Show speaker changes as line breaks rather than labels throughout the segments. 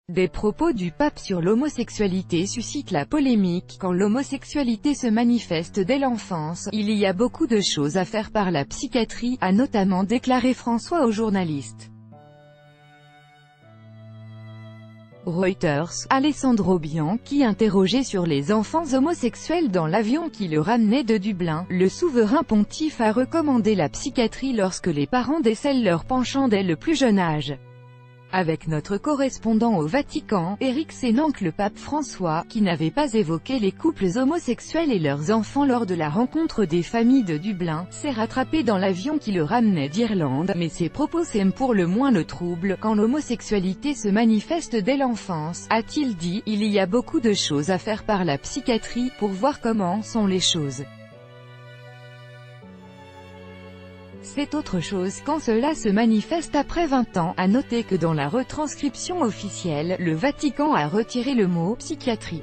Des propos du pape sur l'homosexualité suscitent la polémique. Quand l'homosexualité se manifeste dès l'enfance, il y a beaucoup de choses à faire par la psychiatrie, a notamment déclaré François aux journalistes. Reuters, Alessandro Bianchi interrogé sur les enfants homosexuels dans l'avion qui le ramenait de Dublin, le souverain pontife a recommandé la psychiatrie lorsque les parents décèlent leur penchant dès le plus jeune âge. Avec notre correspondant au Vatican, Éric Sénanque, le pape François, qui n'avait pas évoqué les couples homosexuels et leurs enfants lors de la rencontre des familles de Dublin, s'est rattrapé dans l'avion qui le ramenait d'Irlande, mais ses propos sèment pour le moins le trouble. Quand l'homosexualité se manifeste dès l'enfance, a-t-il dit, il y a beaucoup de choses à faire par la psychiatrie, pour voir comment sont les choses. C'est autre chose quand cela se manifeste après 20 ans, à noter que dans la retranscription officielle, le Vatican a retiré le mot « psychiatrie ».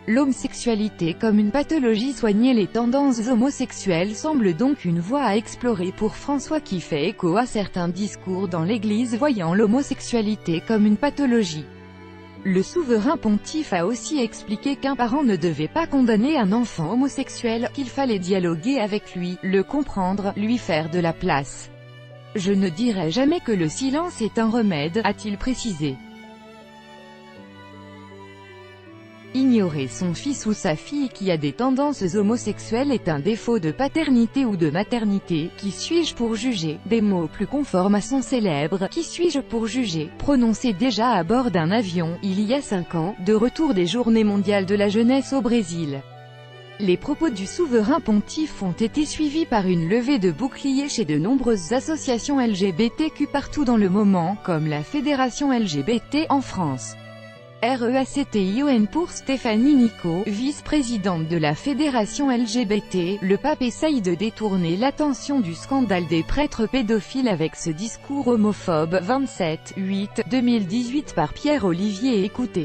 L'homosexualité comme une pathologie, soigner les tendances homosexuelles semble donc une voie à explorer pour François, qui fait écho à certains discours dans l'Église voyant l'homosexualité comme une pathologie. Le souverain pontife a aussi expliqué qu'un parent ne devait pas condamner un enfant homosexuel, qu'il fallait dialoguer avec lui, le comprendre, lui faire de la place. « Je ne dirai jamais que le silence est un remède », a-t-il précisé. Ignorer son fils ou sa fille qui a des tendances homosexuelles est un défaut de paternité ou de maternité. Qui suis-je pour juger? Des mots plus conformes à son célèbre « Qui suis-je pour juger ?», prononcé déjà à bord d'un avion, il y a 5 ans, de retour des Journées mondiales de la jeunesse au Brésil. Les propos du souverain pontife ont été suivis par une levée de boucliers chez de nombreuses associations LGBTQ partout dans le moment, comme la Fédération LGBT en France. REACTION pour Stéphanie Nico, vice-présidente de la Fédération LGBT, le pape essaye de détourner l'attention du scandale des prêtres pédophiles avec ce discours homophobe. 27/8/2018 par Pierre Olivier. Écoutez.